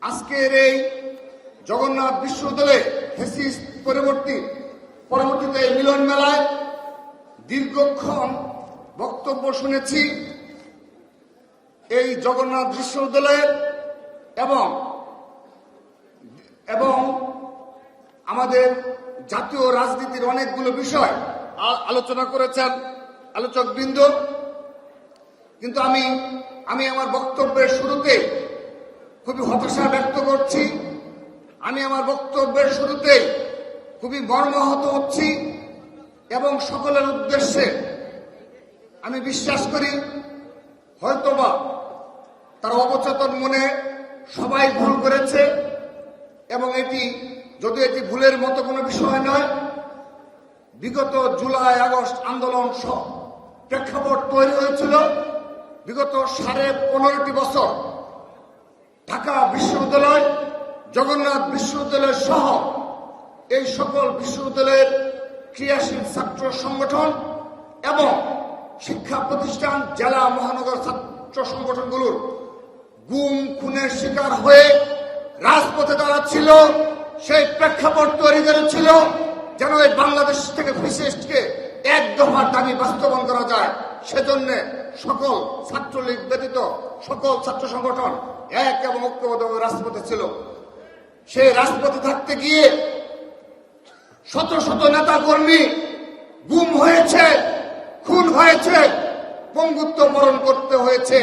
আজকের এই জগন্নাথ বিশ্ববিদ্যালয়ে থেসিস পরবর্তীতে মিলন মেলায় দীর্ঘক্ষণ বক্তব্য শুনেছি। এই জগন্নাথ বিশ্ববিদ্যালয়ের এবং আমাদের জাতীয় রাজনীতির অনেকগুলো বিষয় আলোচনা করেছেন আলোচকবৃন্দ। কিন্তু আমি আমার বক্তব্যের শুরুতে খুবই হতাশা ব্যক্ত করছি। আমি আমার বক্তব্যের শুরুতে খুবই মর্মাহত হচ্ছি এবং সকলের উদ্দেশ্যে আমি বিশ্বাস করি হয়তোবা তারা অবচেতন মনে সবাই ভুল করেছে এবং যদিও এটি ভুলের মতো কোনো বিষয় নয়। বিগত জুলাই আগস্ট আন্দোলন প্রেক্ষাপট তৈরি হয়েছিল। বিগত 15.5 বছর ঢাকা বিশ্ববিদ্যালয়, জগন্নাথ বিশ্ববিদ্যালয় সহ এই সকল বিশ্ববিদ্যালয়ের ক্রিয়াশীল ছাত্র সংগঠন এবং শিক্ষা প্রতিষ্ঠান, জেলা মহানগর ছাত্র সংগঠনগুলোর গুম খুনের শিকার হয়ে রাজপথে দাঁড়াচ্ছিল। সেই প্রেক্ষাপট তৈরি করেছিল যেন এই বাংলাদেশ থেকে ফ্যাসিস্টকে এক দফার দাবি বাস্তবায়ন করা যায়। সেজন্য সকল ছাত্রলীগ ব্যতীত সকল ছাত্র সংগঠন এক এবং ঐক্যবদ্ধভাবে রাজপথে ছিল। সেই রাজপথে থাকতে গিয়ে শত শত নেতা কর্মী গুম হয়েছে, খুন হয়েছে, পঙ্গুত্ব বরণ করতে হয়েছে।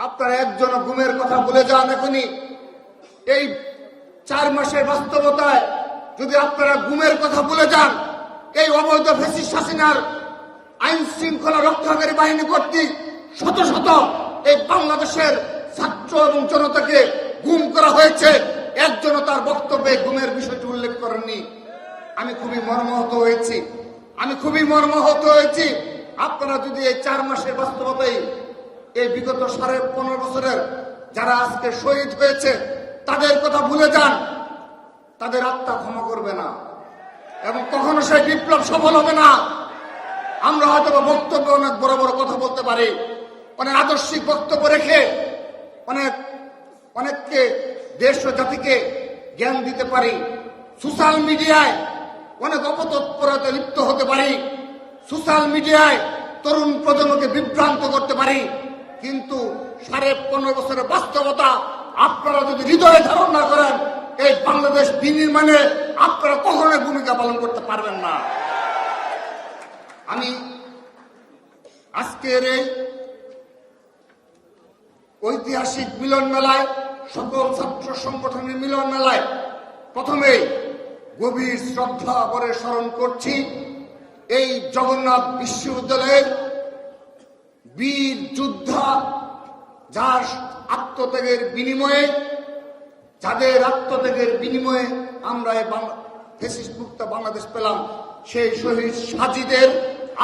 আপনারা একজন গুমের কথা ভুলে যান। এখনই এই 4 মাসের বাস্তবতায় যদি আপনারা গুমের কথা ভুলে যান, এই অবৈধ ফ্যাসিস্ট হাসিনার আইন শৃঙ্খলা রক্ষাকারী বাহিনী কর্তৃক শত শত এই বাংলাদেশের ছাত্র এবং জনতাকে গুম করা হয়েছে, একজনও তার বক্তব্যে গুমের বিষয়টি উল্লেখ করেননি। আমি খুবই মর্মাহত হয়েছি। আপনারা যদি এই 4 মাসের বাস্তবতায় এই বিগত 15.5 বছরের যারা আজকে শহীদ হয়েছে তাদের কথা ভুলে যান, তাদের আত্মা ক্ষমা করবে না এবং কখনো সেই বিপ্লব সফল হবে না। আমরা হয়তো বক্তব্যে অনেক বড় বড় কথা বলতে পারি, অনেক আদর্শিক বক্তব্য রেখে অনেককে দেশ ও জাতিকে জ্ঞান দিতে পারি। সোশ্যাল মিডিয়ায় অনেক অপতৎপরতা লিপ্ত হতে পারি, সোশ্যাল মিডিয়ায় তরুণ প্রজন্মকে বিভ্রান্ত করতে পারি। কিন্তু 15.5 বছরের বাস্তবতা আপনারা যদি হৃদয়ে ধারণ না করেন, এই বাংলাদেশ বিনির্মাণে আপনারা কখনোই ভূমিকা পালন করতে পারবেন না। আমি আজকের এই ঐতিহাসিক মিলন মেলায়, সকল ছাত্র সংগঠনের মিলন মেলায় প্রথমেই গভীর শ্রদ্ধা ভরে স্মরণ করছি এই জগন্নাথ বিশ্ববিদ্যালয়ের বীর যোদ্ধা, যার আত্মত্যাগের বিনিময়ে, যাদের আত্মত্যাগের বিনিময়ে আমরা এই ফ্যাসিস্ট মুক্ত বাংলাদেশ পেলাম, সেই শহীদ সাজিদের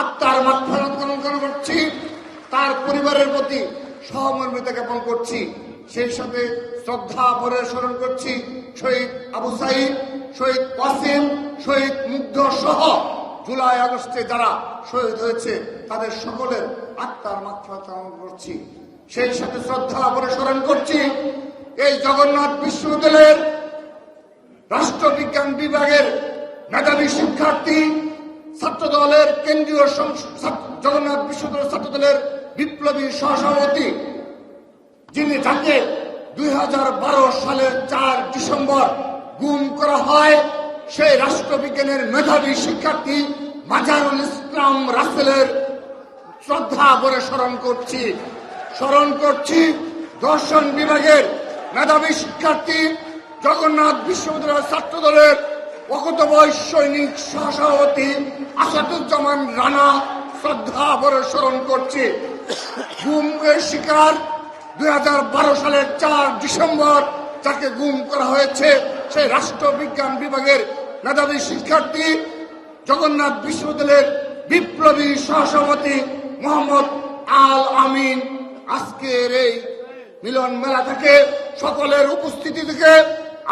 আত্মার মাগফিরাত কামনা করছি। তার পরিবারের প্রতি সহমর্মিতা জ্ঞাপন করছি। সেই সাথে শ্রদ্ধা ভরে স্মরণ করছি শহীদ আবু সাইদ, শহীদ ওয়াসিম, শহীদ মুগ্ধ সহ জুলাই আগস্টে যারা শহীদ হয়েছে তাদের সকলের আত্মার মাগফিরাত কামনা করছি। সেই সাথে শ্রদ্ধা ভরে স্মরণ করছি এই জগন্নাথ বিশ্ববিদ্যালয়ের রাষ্ট্রবিজ্ঞান বিভাগের মেধাবী শিক্ষার্থী, ছাত্রদলের কেন্দ্রীয় জগন্নাথ বিশ্ববিদ্যালয় ছাত্রদলের বিপ্লবী সহসভাপতি, যাকে 2012 সালের 4 ডিসেম্বর গুম করা হয়, সেই রাষ্ট্রবিজ্ঞানের মেধাবী শিক্ষার্থী মাজারুল ইসলাম রাসেলের শ্রদ্ধা ভরে স্মরণ করছি দর্শন বিভাগের মেধাবী শিক্ষার্থী, জগন্নাথ বিশ্ববিদ্যালয়ের ছাত্রদলের অকুতোভয় সৈনিক সহসভাপতি আসাদুজ্জামান রানা, শ্রদ্ধা ভরে স্মরণ করছি গুমের শিকার 2012 সালের 4 ডিসেম্বর যাকে গুম করা হয়েছে, সেই রাষ্ট্রবিজ্ঞান বিভাগের মেধাবী শিক্ষার্থী, জগন্নাথ বিশ্ববিদ্যালয়ের বিপ্লবী সহসভাপতি মোহাম্মদ আল আমিন। আজকের এই মিলন মেলা থেকে সকলের উপস্থিতি থেকে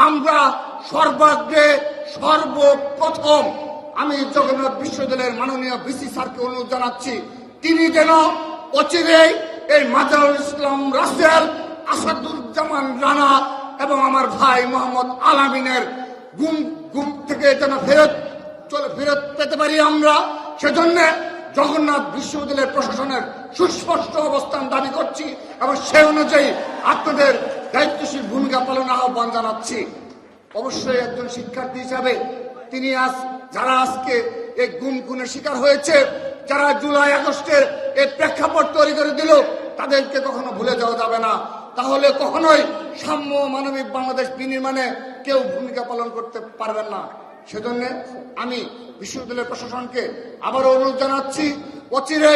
আমরা সর্বাগ্রে সর্বপ্রথম আমি জগন্নাথ বিশ্ববিদ্যালয়ের মাননীয় ভিসি স্যারকে অনুরোধ জানাচ্ছি, তিনি যেন অচিরেই এই মাজারুল ইসলাম রাসেল, আসাদুজ্জামান রানা এবং আমার ভাই মোহাম্মদ আলামিনের গুম থেকে যেন ফেরত পেতে পারি আমরা, সেজন্য জগন্নাথ বিশ্ববিদ্যালয়ের প্রশাসনের সুস্পষ্ট অবস্থান দাবি করছি এবং সেই অনুযায়ী আপনাদের দায়িত্বশীল ভূমিকা পালনের আহ্বান জানাচ্ছি। অবশ্যই একজন শিক্ষার্থী হিসাবে তিনি যারা আজকে এই খুনের শিকার হয়েছে, যারা জুলাই আগস্টের এই প্রেক্ষাপট তৈরি করে দিল, তাদেরকে কখনো ভুলে যাওয়া যাবে না। তাহলে কখনোই সাম্য মানবিক বাংলাদেশ বিনির্মাণে কেউ ভূমিকা পালন করতে পারবেন না। সেজন্য আমি বিশ্ববিদ্যালয় প্রশাসনকে আবারও অনুরোধ জানাচ্ছি, অচিরে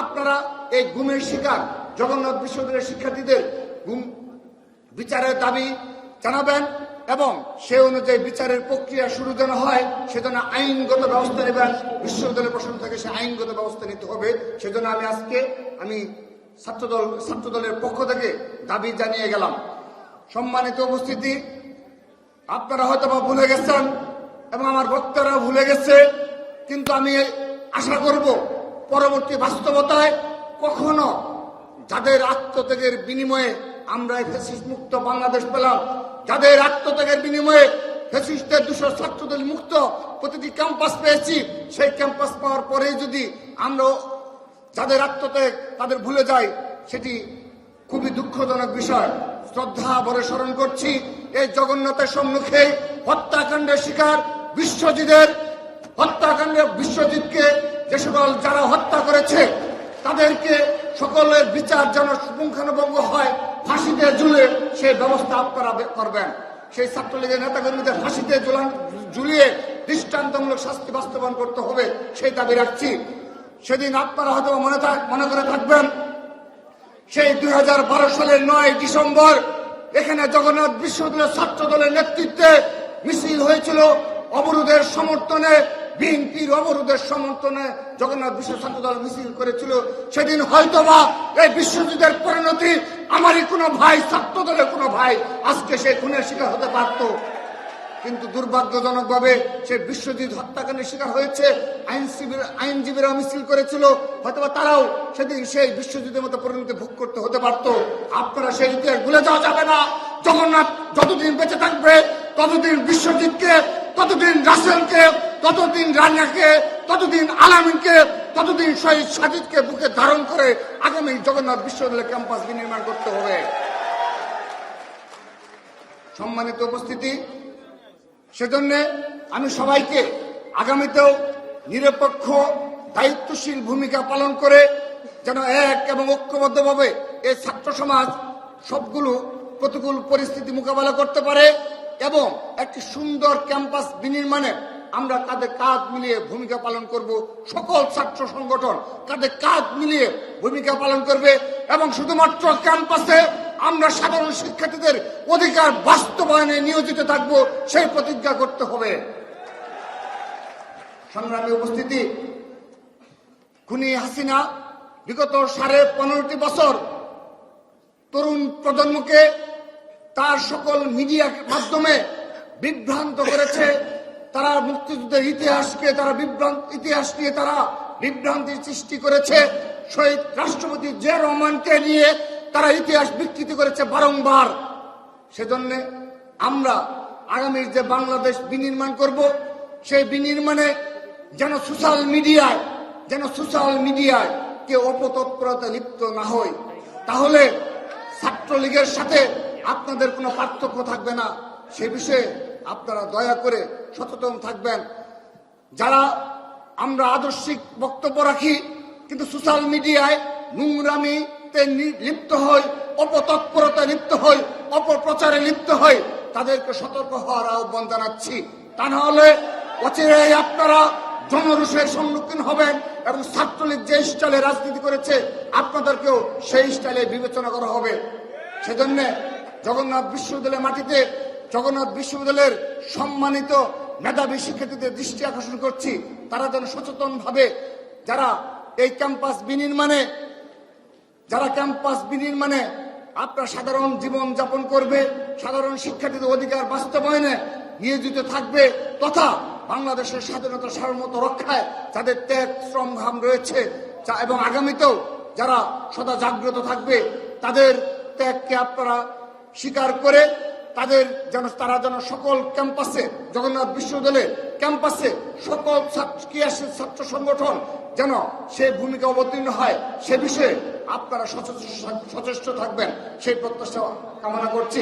আপনারা এই গুমের শিকার জগন্নাথ বিশ্ববিদ্যালয়ের শিক্ষার্থীদের বিচারের দাবি জানাবেন এবং সে অনুযায়ী বিচারের প্রক্রিয়া শুরু যেন হয়, সেজন্য আইনগত ব্যবস্থা নেবেন। বিশ্ববিদ্যালয় প্রশাসন থেকে সে আইনগত ব্যবস্থা নিতে হবে। সেজন্য আমি ছাত্রদলের পক্ষ থেকে দাবি জানিয়ে গেলাম। সম্মানিত উপস্থিতি, আপনারা হয়তো বা ভুলে গেছেন এবং আমার বক্তারা ভুলে গেছে, কিন্তু আমি আশা করব পরবর্তী বাস্তবতায় কখনো যাদের আত্মত্যাগের বিনিময়ে আমরা ফ্যাসিস্ট মুক্ত বাংলাদেশ পেলাম, যাদের আত্মত্যাগের বিনিময়ে ফ্যাসিস্টের 200 ছাত্রদল মুক্ত প্রতিটি ক্যাম্পাস পেয়েছি, সেই ক্যাম্পাস পাওয়ার পরে যদি আমরা যাদের আত্মত্যাগ তাদের ভুলে যাই, সেটি খুবই দুঃখজনক বিষয়। শ্রদ্ধা ভরে স্মরণ করছি এই জগন্নাথের সম্মুখে হত্যাকাণ্ডের শিকার বিশ্বজিৎকে যে সকল যারা হত্যা করেছে তাদেরকে সকলের বিচার যেন পুঙ্খানুপুঙ্খ হয়, ফাঁসিতে ঝুলে সেই ব্যবস্থা আপনারা করবেন। সেই ছাত্রলীগের নেতাকর্মীদের ফাঁসিতে ঝুলিয়ে দৃষ্টান্তমূলক শাস্তি বাস্তবায়ন করতে হবে, সেই দাবি রাখছি। সেদিন আপনারা হয়তো মনে করে থাকবেন, সেই 2012 সালের 9 ডিসেম্বর এখানে জগন্নাথ বিশ্ববিদ্যালয়ের ছাত্র দলের নেতৃত্বে মিছিল হয়েছিল অবরোধের সমর্থনে, বিএনপির অবরোধের সমর্থনে জগন্নাথ বিশ্ব ছাত্র দল মিছিল করেছিল। সেদিন হয়তোবা এই বিশ্বযুদ্ধের পরিণতি আমারই কোনো ভাই, ছাত্র দলের কোনো ভাই আজকে সে খুনের শিকার হতে পারত, কিন্তু দুর্ভাগ্যজনকভাবে সে বিশ্বজিৎ হত্যাকাণ্ডের শিকার হয়েছে। আইনজীবীরা মিছিল করেছিল, হয়তোবা তারাও সেদিন সেই বিশ্বজিতের মতো পরিণতি ভোগ করতে হতে পারত। আপনারা সেই ইতিহাস ভুলে যাওয়া যাবে না। জগন্নাথ যতদিন বেঁচে থাকবে, ততদিন বিশ্বজিৎকে, ততদিন রাসেলকে, ততদিন রানাকে, ততদিন আলামিনকে, ততদিন শহীদ সাজিদকে বুকে ধারণ করে আগামী জগন্নাথ বিশ্ববিদ্যালয় ক্যাম্পাস বিনির্মাণ করতে হবে। সম্মানিত উপস্থিতি, সেজন্য আমি সবাইকে আগামীতেও নিরপেক্ষ দায়িত্বশীল ভূমিকা পালন করে যেন এক এবং ঐক্যবদ্ধভাবে এই ছাত্র সমাজ সবগুলো প্রতিকূল পরিস্থিতি মোকাবেলা করতে পারে এবং একটি সুন্দর ক্যাম্পাস বিনির্মাণে আমরা কাঁধে কাঁধ মিলিয়ে ভূমিকা পালন করব। সকল ছাত্র সংগঠন কাঁধে কাঁধ মিলিয়ে ভূমিকা পালন করবে এবং শুধুমাত্র ক্যাম্পাসে আমরা সাধারণ শিক্ষার্থীদের অধিকার বাস্তবায়নে নিয়োজিত থাকব, সেই প্রতিজ্ঞা করতে হবে। সংগ্রামী উপস্থিতি, খুনি হাসিনা বিগত 15.5 বছর তরুণ প্রজন্মকে তার সকল মিডিয়ার মাধ্যমে বিভ্রান্ত করেছে। তারা মুক্তিযুদ্ধের ইতিহাস নিয়ে তারা বিভ্রান্তির সৃষ্টি করেছে। শহীদ রাষ্ট্রপতি জিয়া রহমানকে নিয়ে তারা ইতিহাস বিকৃতি করেছে বারংবার। সেজন্য আমরা আগামীর যে বাংলাদেশ বিনির্মাণ করব, সেই বিনির্মাণে যেন সোশ্যাল মিডিয়ায় কেউ অপতৎপরতা লিপ্ত না হয়। তাহলে ছাত্রলীগের সাথে আপনাদের কোনো পার্থক্য থাকবে না। সে বিষয়ে আপনারা দয়া করে সচেতন থাকবেন। যারা আমরা আদর্শিক বক্তব্য রাখি কিন্তু সোশ্যাল মিডিয়ায় নোংরামিতে লিপ্ত হই, অপতৎপরতা লিপ্ত হই, অপপ্রচারে লিপ্ত হই, তাদেরকে সতর্ক হওয়ার আহ্বান জানাচ্ছি। তা না হলে অচিরেই আপনারা জনরোষের সম্মুখীন হবেন এবং ছাত্রলীগ যে স্টাইলে রাজনীতি করেছে আপনাদেরকেও সেই স্টাইলে বিবেচনা করা হবে। সেজন্য জগন্নাথ বিশ্ববিদ্যালয়ের মাটিতে জগন্নাথ বিশ্ববিদ্যালয়ের সম্মানিত মেধাবী শিক্ষার্থীদের দৃষ্টি আকর্ষণ করছি, তারা যেন সচেতনভাবে যারা ক্যাম্পাস বিনির্মাণে আপনার সাধারণ জীবন যাপন করবে, সাধারণ শিক্ষার্থীদের অধিকার বাস্তবায়নে নিয়োজিত থাকবে, তথা বাংলাদেশের স্বাধীনতা সার্বভৌমত্ব রক্ষায় যাদের ত্যাগ শ্রম ঘাম রয়েছে এবং আগামীতেও যারা সদা জাগ্রত থাকবে, তাদের ত্যাগকে আপনারা স্বীকার করে তারা যেন সকল ক্যাম্পাসে, জগন্নাথ বিশ্ববিদ্যালয়ের ক্যাম্পাসে সকল ক্রিয়াশীল ছাত্র সংগঠন যেন সে ভূমিকা অবতীর্ণ হয়, সে বিষয়ে আপনারা সচেষ্ট থাকবেন, সেই প্রত্যাশা কামনা করছি।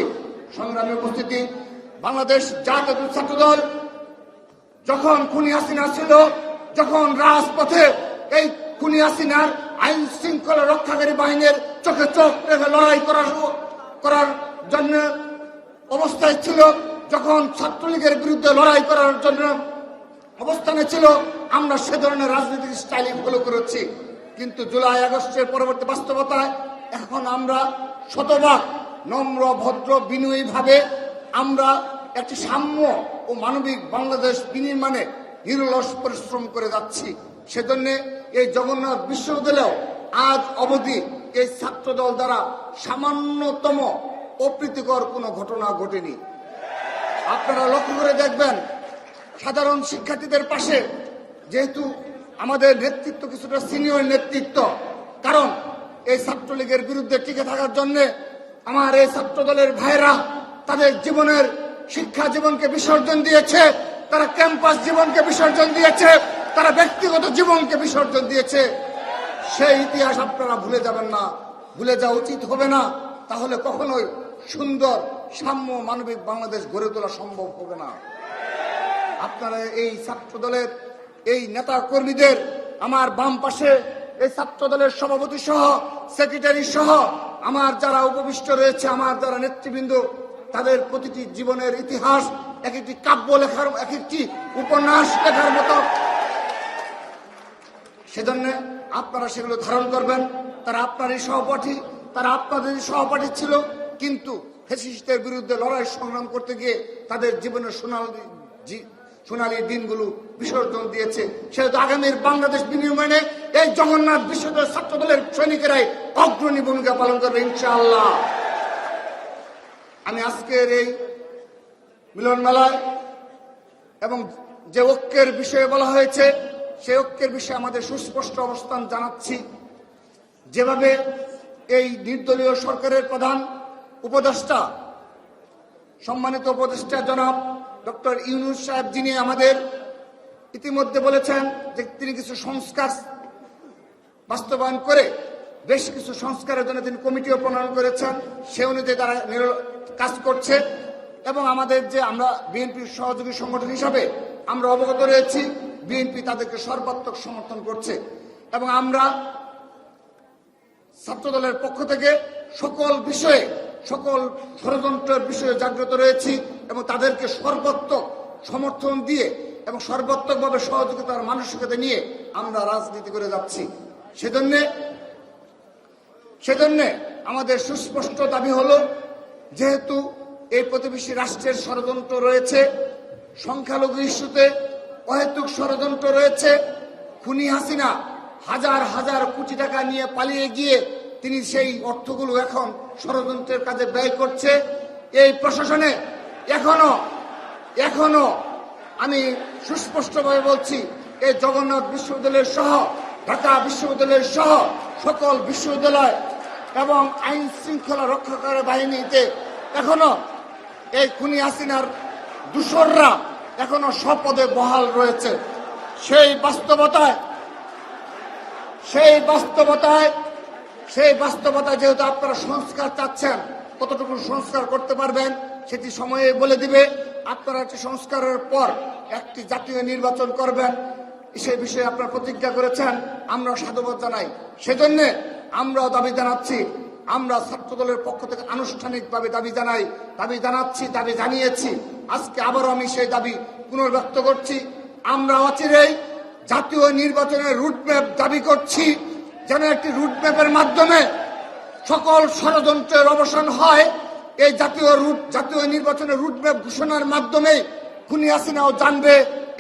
সংগ্রামী উপস্থিতি, বাংলাদেশ জাতীয় ছাত্রদল যখন খুনি হাসিনা ছিল, যখন রাজপথে এই খুনি হাসিনার আইন শৃঙ্খলা রক্ষাকারী বাহিনীর চোখে চোখ রেখে লড়াই করার জন্য অবস্থায় ছিল, যখন ছাত্রলীগের বিরুদ্ধে লড়াই করার জন্য অবস্থানে ছিল, আমরা সে ধরনের রাজনৈতিক স্টাইল ফলো করেছি। কিন্তু জুলাই আগস্টের পরবর্তী বাস্তবতায় এখন আমরা শতভাগ নম্র, ভদ্র, বিনয়ী ভাবে আমরা একটি সাম্য ও মানবিক বাংলাদেশ বিনির্মাণে নিরলস পরিশ্রম করে যাচ্ছি। সেজন্য এই জগন্নাথ বিশ্ববিদ্যালয় আজ অবধি এই ছাত্রদল দ্বারা সামান্যতম অপ্রীতিকর কোনো ঘটনা ঘটেনি। আপনারা লক্ষ্য করে দেখবেন, সাধারণ শিক্ষার্থীদের পাশে যেহেতু আমাদের নেতৃত্ব কিছুটা সিনিয়র নেতৃত্ব, কারণ এই ছাত্রলীগের বিরুদ্ধে টিকে থাকার জন্য আমার এই ছাত্রদলের ভাইরা তাদের জীবনের শিক্ষা জীবনকে বিসর্জন দিয়েছে, তারা ক্যাম্পাস জীবনকে বিসর্জন দিয়েছে, তারা ব্যক্তিগত জীবনকে বিসর্জন দিয়েছে। সেই ইতিহাস আপনারা ভুলে যাবেন না, ভুলে যাওয়া উচিত হবে না। তাহলে কখনোই সুন্দর, সাম্য, মানবিক বাংলাদেশ গড়ে তোলা সম্ভব হবে না। আপনারা এই ছাত্রদলের এই নেতা কর্মীদের, আমার বাম পাশে এই ছাত্রদলের সভাপতি সহ, সেক্রেটারি সহ আমার যারা উপবিষ্ট রয়েছে, আমার যারা নেতৃবৃন্দ, তাদের প্রতিটি জীবনের ইতিহাস এক একটি কাব্য লেখার, এক একটি উপন্যাস লেখার মতো। সেজন্য আপনারা সেগুলো ধারণ করবেন। তারা আপনারই সহপাঠী, তারা আপনাদেরই সহপাঠী ছিল, কিন্তু ফ্যাসিস্টের বিরুদ্ধে লড়াই সংগ্রাম করতে গিয়ে তাদের জীবনের সোনালী দিনগুলো বিসর্জন দিয়েছে। সেহেতু আগামীর বাংলাদেশ বিনির্মাণে এই জগন্নাথ বিশ্ববিদ্যালয় ছাত্রদলের সৈনিকেরাই অগ্রণী ভূমিকা পালন করবে ইনশাআল্লাহ। আমি আজকের এই মিলন মেলায় এবং যে ঐক্যের বিষয়ে বলা হয়েছে, সেই ঐক্যের বিষয়ে আমাদের সুস্পষ্ট অবস্থান জানাচ্ছি। যেভাবে এই নির্দলীয় সরকারের প্রধান উপদেষ্টা, সম্মানিত উপদেষ্টা জনাব ডক্টর ইউনূস সাহেব, যিনি আমাদের ইতিমধ্যে বলেছেন যে তিনি কিছু সংস্কার বাস্তবায়ন করে বেশ কিছু সংস্কারের জন্য তিনি কমিটিও প্রণয়ন করেছেন, সে অনুযায়ী তারা কাজ করছে। এবং আমাদের যে আমরা বিএনপির সহযোগী সংগঠন হিসাবে আমরা অবগত রয়েছি, বিএনপি তাদেরকে সর্বাত্মক সমর্থন করছে। এবং আমরা ছাত্রদলের পক্ষ থেকে সকল বিষয়ে, সকল ষড়যন্ত্রের বিষয়ে জাগ্রত রয়েছি এবং তাদেরকে সর্বাত্মক সমর্থন দিয়ে এবং সর্বাত্মকভাবে সহযোগিতার মানসিকতা নিয়ে আমরা রাজনীতি করে যাচ্ছি। সেজন্য আমাদের সুস্পষ্ট দাবি হলো, যেহেতু এই প্রতিবেশী রাষ্ট্রের ষড়যন্ত্র রয়েছে, সংখ্যালঘু ইস্যুতে অহেতুক ষড়যন্ত্র রয়েছে, খুনি হাসিনা হাজার হাজার কোটি টাকা নিয়ে পালিয়ে গিয়ে তিনি সেই অর্থগুলো এখন ষড়যন্ত্রের কাজে ব্যয় করছে। এই প্রশাসনে এখনো আমি সুস্পষ্টভাবে বলছি, এই জগন্নাথ বিশ্ববিদ্যালয়ের সহ, ঢাকা বিশ্ববিদ্যালয়ের সহ সকল বিশ্ববিদ্যালয় এবং আইন শৃঙ্খলা রক্ষাকারী বাহিনীতে এখনো এই খুনি হাসিনার দূষররা এখনো স্বপদে বহাল রয়েছে। সেই বাস্তবতায় যেহেতু আপনারা সংস্কার চাচ্ছেন, কতটুকু সংস্কার করতে পারবেন সেটি সময়ে বলে দিবে। আপনারা একটি সংস্কারের পর একটি জাতীয় নির্বাচন করবেন, সেই বিষয়ে আপনারা প্রতিজ্ঞা করেছেন, আমরা সাধুবাদ জানাই। সেজন্য আমরাও দাবি জানাচ্ছি, আমরা ছাত্রদলের পক্ষ থেকে আনুষ্ঠানিকভাবে দাবি জানিয়েছি। আজকে আবারও আমি সেই দাবি পুনর্ব্যক্ত করছি। আমরা অচিরেই জাতীয় নির্বাচনের রুটম্যাপ দাবি করছি, যেন একটি রুটম্যাপের মাধ্যমে সকল ষড়যন্ত্রের অবসান হয়। এই জাতীয় নির্বাচনের রুটম্যাপ ঘোষণার মাধ্যমে খুনি হাসিনাও জানবে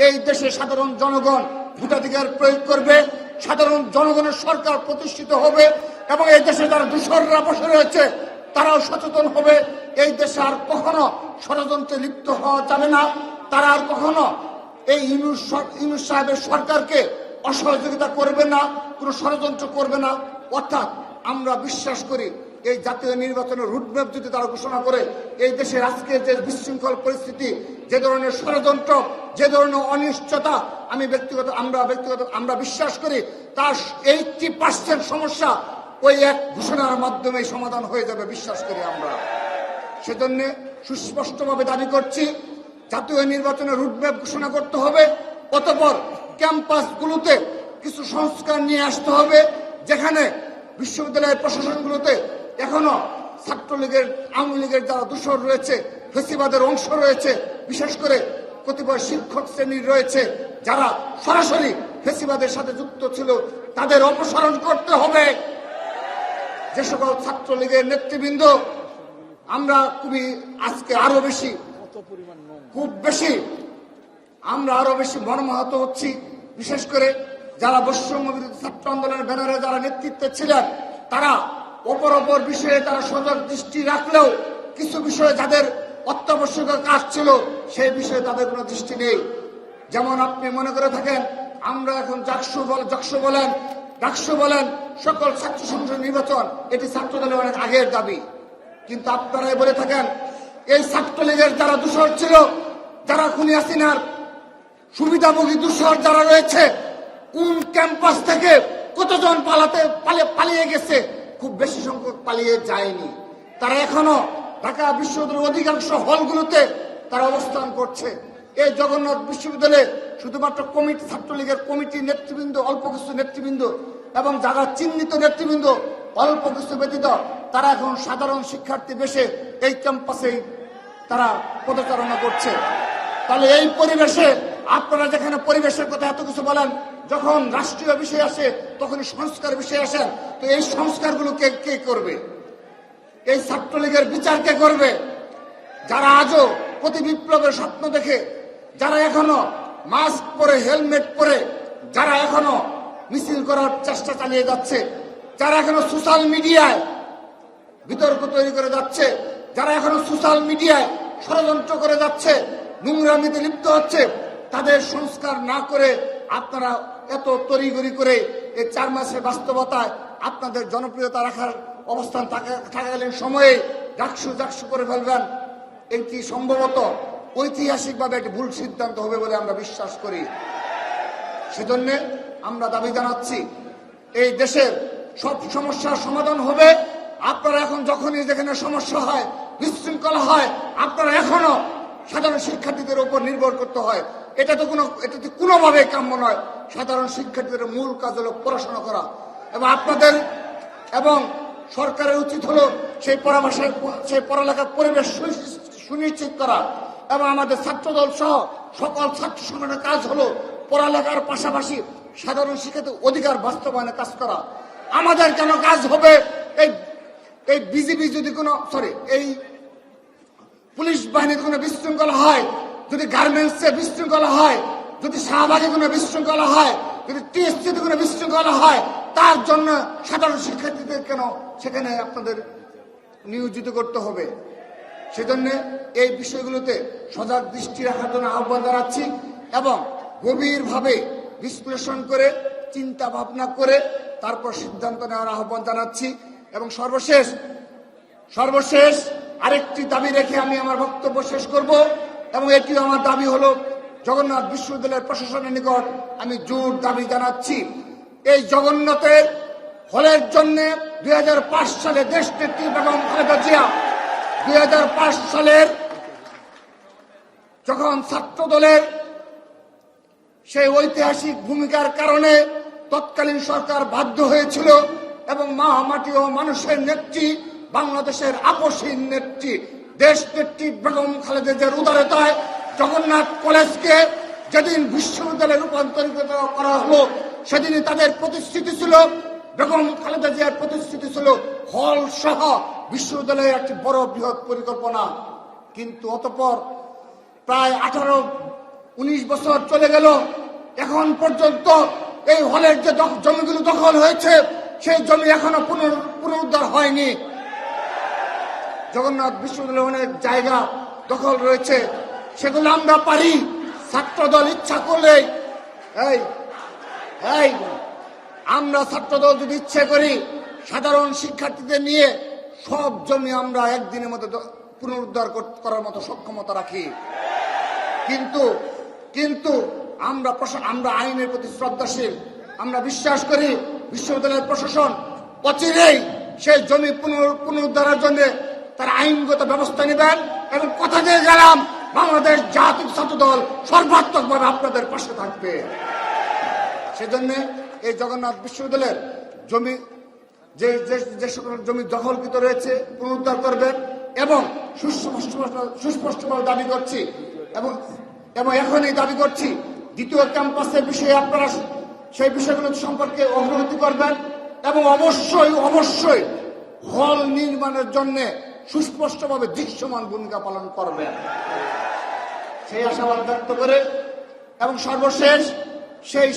এই দেশে সাধারণ জনগণ ভোটাধিকার প্রয়োগ করবে, সাধারণ জনগণের সরকার প্রতিষ্ঠিত হবে এবং এই দেশে যারা দূষররা বসে রয়েছে তারাও সচেতন হবে। এই দেশে আর কখনো ষড়যন্ত্রে লিপ্ত হওয়া যাবে না, তারা আর কখনো এই ইউনূস সাহেবের সরকারকে অসহযোগিতা করবে না, কোনো ষড়যন্ত্র করবে না। অর্থাৎ আমরা বিশ্বাস করি এই জাতীয় নির্বাচনের রুটম্যাপ যদি তারা ঘোষণা করে, এই দেশের আজকে যে বিশৃঙ্খল পরিস্থিতি, যে ধরনের ষড়যন্ত্র, যে ধরনের অনিশ্চয়তা, আমরা বিশ্বাস করি তার 80% সমস্যা ওই এক ঘোষণার মাধ্যমে সমাধান হয়ে যাবে বিশ্বাস করি আমরা। সেজন্য সুস্পষ্টভাবে দাবি করছি, জাতীয় নির্বাচনের রুটম্যাপ ঘোষণা করতে হবে। অতঃপর ক্যাম্পাসগুলোতে কিছু সংস্কার নিয়ে আসতে হবে, যেখানে বিশ্ববিদ্যালয়ের প্রশাসনগুলোতে এখনো ছাত্রলীগের, আওয়ামী লীগের যারা দূষর রয়েছে, ফেসিবাদের অংশ রয়েছে, বিশেষ করে কতিপয় শিক্ষক শ্রেণীর রয়েছে যারা সরাসরি ফেসিবাদের সাথে যুক্ত ছিল, তাদের অপসারণ করতে হবে। যে সকল ছাত্রলীগের নেতৃবৃন্দ আমরা আজকে আমরা আরো বেশি মর্মাহত হচ্ছি। বিশেষ করে যারা বৈষম্য বিরোধী ছাত্র আন্দোলনের ব্যানারে যারা নেতৃত্বে ছিলেন, তারা অপর বিষয়ে তারা সজাগ দৃষ্টি রাখলেও কিছু বিষয়ে যাদের অত্যাবশ্যকীয় কাজ ছিল সেই বিষয়ে তাদের কোনো দৃষ্টি নেই। যেমন আপনি মনে করে থাকেন আমরা এখন ডাকসু বলেন সকল ছাত্র সংসদ নির্বাচন, এটি ছাত্রদলের অনেক আগের দাবি। কিন্তু আপনারাই বলে থাকেন এই ছাত্রলীগের যারা দূষর ছিল, যারা খুনি হাসিনার সুবিধাভোগী দূষর যারা রয়েছে, কোন ক্যাম্পাস থেকে কতজন পালিয়ে গেছে? খুব বেশি সংখ্যক পালিয়ে যায়নি। তারা এখনো ঢাকা বিশ্ববিদ্যালয়ের অধিকাংশ হলগুলোতে তারা অবস্থান করছে। এই জগন্নাথ বিশ্ববিদ্যালয়ে শুধুমাত্র ছাত্রলীগের কমিটির নেতৃবৃন্দ, অল্প কিছু নেতৃবৃন্দ এবং যারা চিহ্নিত নেতৃবৃন্দ অল্প কিছু ব্যতীত তারা এখন সাধারণ শিক্ষার্থী বেশে এই ক্যাম্পাসেই তারা পদচারণা করছে। তাহলে এই পরিবেশে আপনারা যেখানে পরিবেশের কথা এত কিছু বলেন, যখন রাষ্ট্রীয় বিষয় আসে তখন সংস্কার বিষয় আসেন, তো এই সংস্কারগুলো কে করবে? এই ছাত্রলীগের বিচার কে করবে? যারা আজও প্রতি বিপ্লবের স্বপ্ন দেখে, যারা এখনো মাস্ক পরে, হেলমেট পরে, যারা এখনো মিছিল করার চেষ্টা চালিয়ে যাচ্ছে, যারা এখনো সোশ্যাল মিডিয়ায় বিতর্ক তৈরি করে যাচ্ছে, যারা এখনো সোশ্যাল মিডিয়ায় ষড়যন্ত্র করে যাচ্ছে, নোংরামিতে লিপ্ত হচ্ছে, তাদের সংস্কার না করে আপনারা এত তড়িঘড়ি করে এই 4 মাসের বাস্তবতায় আপনাদের জনপ্রিয়তা রাখার অবস্থান থাকাকালীন সময়ে ডাকসু করে ফেলবেন, এটি সম্ভবত ঐতিহাসিকভাবে একটি ভুল সিদ্ধান্ত হবে বলে আমরা বিশ্বাস করি। সেজন্য আমরা দাবি জানাচ্ছি এই দেশের সব সমস্যার সমাধান হবে। আপনারা এখন যখনই যেখানে সমস্যা হয়, বিশৃঙ্খলা হয়, আপনারা এখনো সাধারণ শিক্ষার্থীদের উপর নির্ভর করতে হয়। এটা তো কোনোভাবে কাম্য নয়। সাধারণ শিক্ষার্থীদের মূল কাজ হলো পড়াশোনা করা, এবং সরকারের উচিত হলো সেই পড়ালেখার পরিবেশ সুনিশ্চিত করা, এবং আমাদের ছাত্রদল সহ সকল ছাত্র সংগঠনের কাজ হলো পড়ালেখার পাশাপাশি সাধারণ শিক্ষার্থীর অধিকার বাস্তবায়নে কাজ করা। আমাদের কেন কাজ হবে এই বিজিবি যদি এই পুলিশ বাহিনীর কোনো বিশৃঙ্খলা হয়, যদি গার্মেন্টসে বিশৃঙ্খলা হয়, যদি শাহবাগে কোনো বিশৃঙ্খলা হয়, যদি টিএসসিতে কোনো বিশৃঙ্খলা হয়, তার জন্য সাধারণ শিক্ষার্থীদের কেন সেখানে আপনাদের নিয়োজিত করতে হবে? সেজন্য এই বিষয়গুলোতে সজাগ দৃষ্টি রাখার জন্য আহ্বান জানাচ্ছি এবং গভীরভাবে বিশ্লেষণ করে চিন্তা ভাবনা করে তারপর সিদ্ধান্ত নেওয়ার আহ্বান জানাচ্ছি। এবং সর্বশেষ আরেকটি দাবি রেখে আমি আমার বক্তব্য শেষ করব, এবং এটিও আমার দাবি হলো জগন্নাথ বিশ্ববিদ্যালয়ের প্রশাসনের নিকট আমি জোর দাবি জানাচ্ছি, এই জগন্নাথের হলের জন্য 2005 সালে দেশনেত্রী বেগম খালেদা জিয়া 2005 সালের যখন ছাত্রদলের সেই ঐতিহাসিক ভূমিকার কারণে তৎকালীন সরকার বাধ্য হয়েছিল, এবং মাটি ও মানুষের নেত্রী, বাংলাদেশের আপসহীন নেত্রী দেশনেত্রী বেগম খালেদা জিয়ার উদারতায় জগন্নাথ কলেজকে যেদিন বিশ্ববিদ্যালয়ে রূপান্তরিত করা হলো, সেদিনই তাদের প্রতিশ্রুতি ছিল, বেগম খালেদা জিয়ার প্রতিশ্রুতি ছিল হল সহ বিশ্ববিদ্যালয়ের একটি বড় বৃহৎ পরিকল্পনা। কিন্তু অতঃপর প্রায় 18-19 বছর চলে গেল, এখন পর্যন্ত এই হলের যে জমিগুলো দখল হয়েছে সেই জমি এখনো পুনরুদ্ধার হয়নি। জগন্নাথ বিশ্ববিদ্যালয়ে অনেক জায়গা দখল রয়েছে, সেগুলো আমরা পারি ছাত্রদল ইচ্ছা করলে, আমরা ছাত্রদল যদি ইচ্ছে করি সাধারণ শিক্ষার্থীদের নিয়ে সব জমি আমরা একদিনের মধ্যে পুনরুদ্ধার করার মতো সক্ষমতা রাখি। কিন্তু আমরা আইনের প্রতি শ্রদ্ধাশীল। আমরা বিশ্বাস করি বিশ্ববিদ্যালয়ের প্রশাসন অচিরেই সেই জমি পুনরুদ্ধারের জন্য তার আইনগত ব্যবস্থা নেবেন এবং কথা দিয়ে গেলাম বাংলাদেশ জাতীয় ছাত্র দল সর্বাত্মকভাবে আপনাদের পাশে থাকবে। সেজন্য এই জগন্নাথ বিশ্ববিদ্যালয়ের জমি যে সকল জমি দখলকৃত রয়েছে পুনরুদ্ধার করবেন এবং সুস্পষ্টভাবে দাবি করছি এবং এখনই দাবি করছি দ্বিতীয় ক্যাম্পাসের বিষয়ে আপনারা সেই বিষয়গুলো সম্পর্কে অগ্রগতি করবেন এবং অবশ্যই হল নির্মাণের জন্য সুস্পষ্টভাবে দৃশ্যমান ভূমিকা পালন করবেন সেই আশাবাদ ব্যক্ত করে এবং সর্বশেষ সেই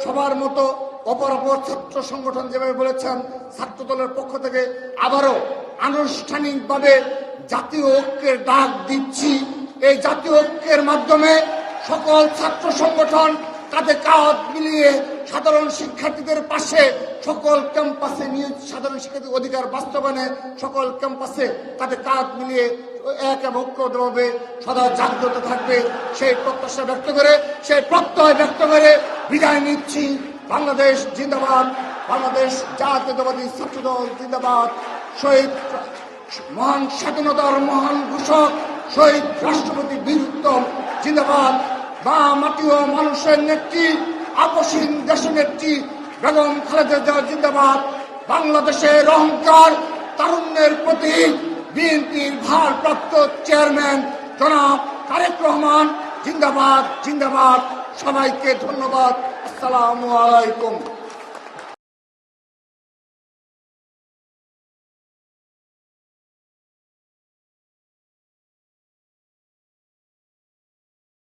সবার মতো অপর ছাত্র সংগঠন যেভাবে বলেছেন ছাত্র দলের পক্ষ থেকে আবারও আনুষ্ঠানিকভাবে জাতীয় ঐক্যের ডাক দিচ্ছি। এই জাতীয় ঐক্যের মাধ্যমে সকল ছাত্র সংগঠন কাঁধে কাঁধ মিলিয়ে সাধারণ শিক্ষার্থীদের পাশে সকল ক্যাম্পাসে সাধারণ শিক্ষার্থীর অধিকার বাস্তবায়নে সকল ক্যাম্পাসে কাঁধে কাঁধ মিলিয়ে এক এবং ঐক্যবদ্ধভাবে সদা জাগ্রত থাকবে সেই প্রত্যাশা ব্যক্ত করে সেই প্রত্যয় ব্যক্ত করে বিদায় নিচ্ছি। বাংলাদেশ জিন্দাবাদ, বাংলাদেশ জাতীয়তাবাদী ছাত্রদল জিন্দাবাদ। শহীদ মহান স্বাধীনতার মহান ঘোষক শহীদ রাষ্ট্রপতি বীর উত্তম জিন্দাবাদ। মা মাটি ও মানুষের নেত্রী আপসীন দেশের নেত্রী বেগম খালেদা জিয়া জিন্দাবাদ। বাংলাদেশের অহংকার তারুণ্যের প্রতীক বিএনপির ভারপ্রাপ্ত চেয়ারম্যান জনাব তারেক রহমান জিন্দাবাদ। সবাইকে ধন্যবাদ। আসসালামু আলাইকুম।